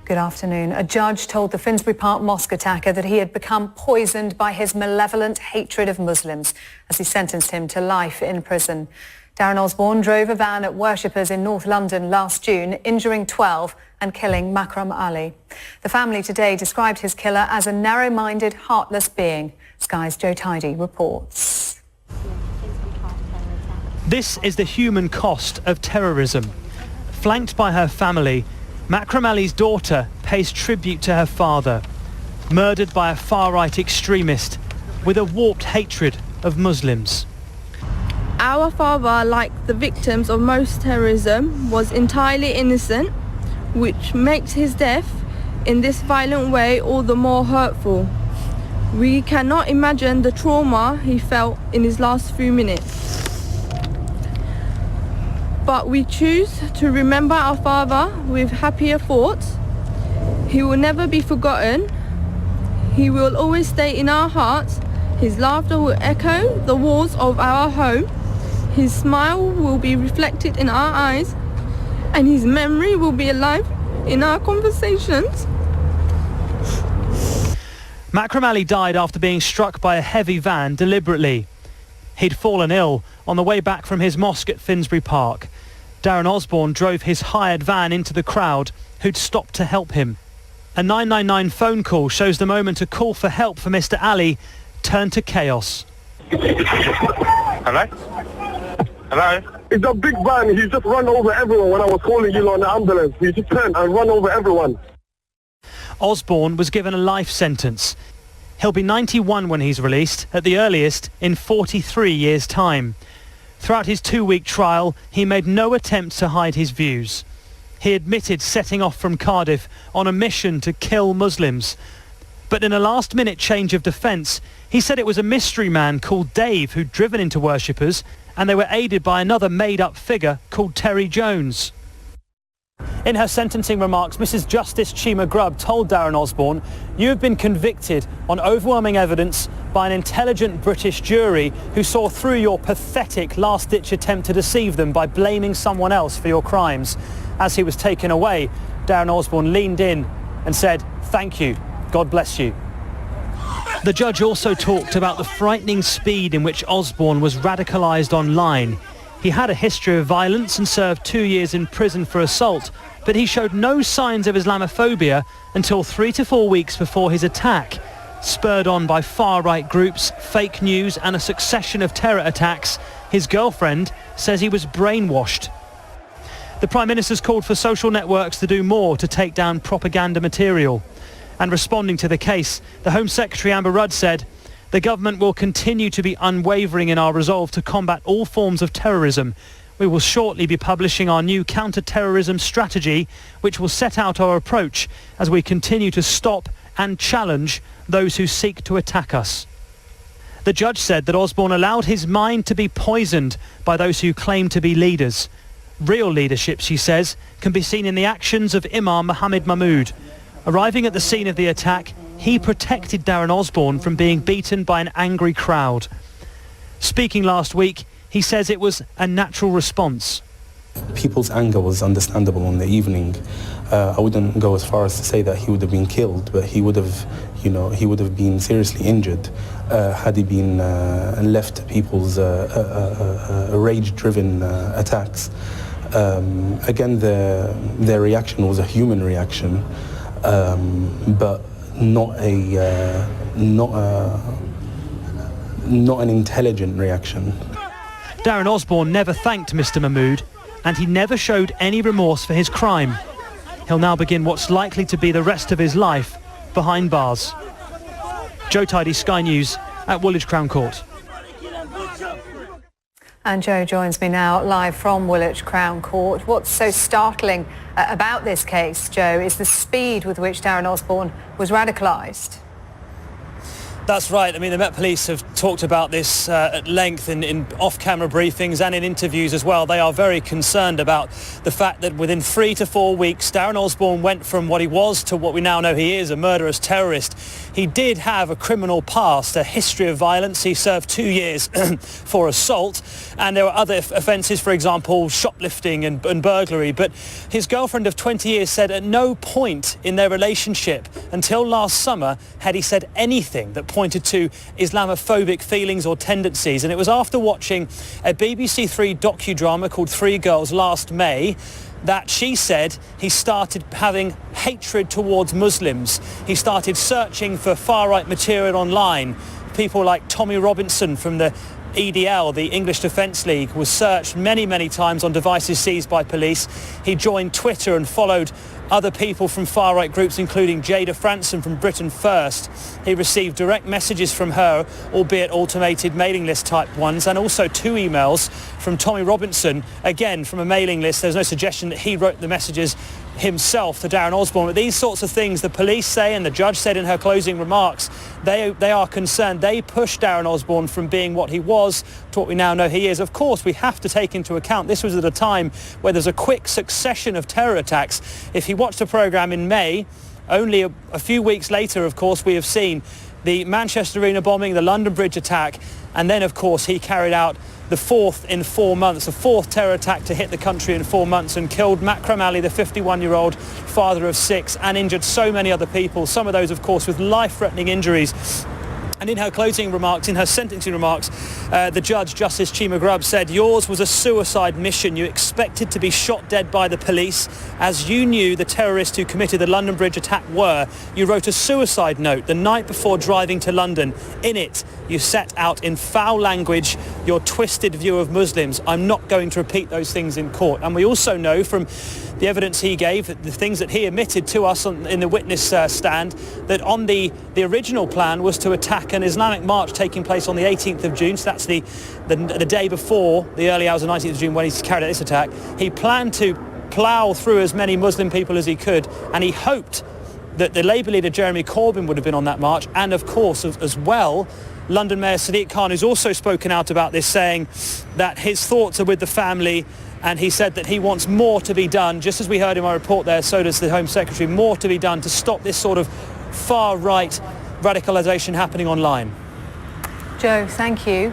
Good afternoon. A judge told the Finsbury Park mosque attacker that he had become poisoned by his malevolent hatred of Muslims as he sentenced him to life in prison. Darren Osborne drove a van at worshippers in North London last June, injuring 12 and killing Makram Ali. The family today described his killer as a narrow-minded, heartless being. Sky's Joe Tidy reports. This is the human cost of terrorism. Flanked by her family, Makram Ali's daughter pays tribute to her father, murdered by a far-right extremist with a warped hatred of Muslims. Our father, like the victims of most terrorism, was entirely innocent, which makes his death in this violent way all the more hurtful. We cannot imagine the trauma he felt in his last few minutes. But we choose to remember our father with happier thoughts. He will never be forgotten. He will always stay in our hearts. His laughter will echo the walls of our home. His smile will be reflected in our eyes. And his memory will be alive in our conversations. Makram Ali died after being struck by a heavy van deliberately. He'd fallen ill on the way back from his mosque at Finsbury Park. Darren Osborne drove his hired van into the crowd who'd stopped to help him. A 999 phone call shows the moment a call for help for Mr. Ali turned to chaos. Hello? Hello? It's a big van. He just run over everyone when I was calling you on the ambulance. He just turned and run over everyone. Osborne was given a life sentence. He'll be 91 when he's released, at the earliest in 43 years' time. Throughout his 2-week trial, he made no attempt to hide his views. He admitted setting off from Cardiff on a mission to kill Muslims. But in a last-minute change of defence, he said it was a mystery man called Dave who'd driven into worshippers, and they were aided by another made-up figure called Terry Jones. In her sentencing remarks, Mrs. Justice Chima Grubb told Darren Osborne, "You have been convicted on overwhelming evidence by an intelligent British jury who saw through your pathetic last-ditch attempt to deceive them by blaming someone else for your crimes." As he was taken away, Darren Osborne leaned in and said, "Thank you. God bless you." The judge also talked about the frightening speed in which Osborne was radicalised online. He had a history of violence and served 2 years in prison for assault, but he showed no signs of Islamophobia until 3 to 4 weeks before his attack. Spurred on by far-right groups, fake news and a succession of terror attacks, his girlfriend says he was brainwashed. The Prime Minister's called for social networks to do more to take down propaganda material. And responding to the case, the Home Secretary Amber Rudd said, "The government will continue to be unwavering in our resolve to combat all forms of terrorism. We will shortly be publishing our new counter-terrorism strategy, which will set out our approach as we continue to stop and challenge those who seek to attack us." The judge said that Osborne allowed his mind to be poisoned by those who claim to be leaders. Real leadership, she says, can be seen in the actions of Imam Mohammed Mahmood. Arriving at the scene of the attack, he protected Darren Osborne from being beaten by an angry crowd. Speaking last week, he says it was a natural response. People's anger was understandable on the evening. I wouldn't go as far as to say that he would have been killed, but he would have been seriously injured had he been left to people's rage-driven attacks. Again, their reaction was a human reaction, but not an intelligent reaction. Darren Osborne never thanked Mr. Mahmood, and he never showed any remorse for his crime. He'll now begin what's likely to be the rest of his life behind bars. Joe Tidy, Sky News at Woolwich Crown Court. And Joe joins me now live from Woolwich Crown Court. What's so startling about this case, Joe, is the speed with which Darren Osborne was radicalised. That's right. I mean, the Met Police have talked about this at length in off-camera briefings and in interviews as well. They are very concerned about the fact that within 3 to 4 weeks, Darren Osborne went from what he was to what we now know he is, a murderous terrorist. He did have a criminal past, a history of violence. He served 2 years for assault, and there were other offences, for example, shoplifting and burglary. But his girlfriend of 20 years said at no point in their relationship until last summer had he said anything that pointed to Islamophobic feelings or tendencies. And it was after watching a BBC Three docudrama called Three Girls last May that she said he started having hatred towards Muslims. He started searching for far-right material online. People like Tommy Robinson from the EDL, the English Defence League, was searched many, many times on devices seized by police. He joined Twitter and followed other people from far-right groups, including Jada Franson from Britain First. He received direct messages from her, albeit automated mailing list type ones, and also 2 emails from Tommy Robinson, again from a mailing list. There's no suggestion that he wrote the messages himself to Darren Osborne. But these sorts of things, the police say, and the judge said in her closing remarks, they are concerned. They pushed Darren Osborne from being what he was to what we now know he is. Of course, we have to take into account this was at a time where there's a quick succession of terror attacks. If you watched the programme in May, only a few weeks later, of course, we have seen the Manchester Arena bombing, the London Bridge attack, and then, of course, he carried out the 4th in 4 months, the 4th terror attack to hit the country in 4 months, and killed Makram Ali, the 51-year-old father of 6, and injured so many other people, some of those, of course, with life-threatening injuries. And in her closing remarks, in her sentencing remarks, the judge, Justice Chima Grubb, said, "Yours was a suicide mission. You expected to be shot dead by the police. As you knew the terrorists who committed the London Bridge attack were, you wrote a suicide note the night before driving to London. In it, you set out in foul language your twisted view of Muslims. I'm not going to repeat those things in court." And we also know from the evidence he gave, the things that he admitted to us in the witness stand, that on the original plan was to attack an Islamic march taking place on the 18th of June. So that's the day before the early hours of 19th of June when he carried out this attack. He planned to plough through as many Muslim people as he could, and he hoped that the Labour leader Jeremy Corbyn would have been on that march, and of course as well London Mayor Sadiq Khan, who's also spoken out about this, saying that his thoughts are with the family. And he said that he wants more to be done, just as we heard in my report there, so does the Home Secretary, more to be done to stop this sort of far-right radicalisation happening online. Joe, thank you.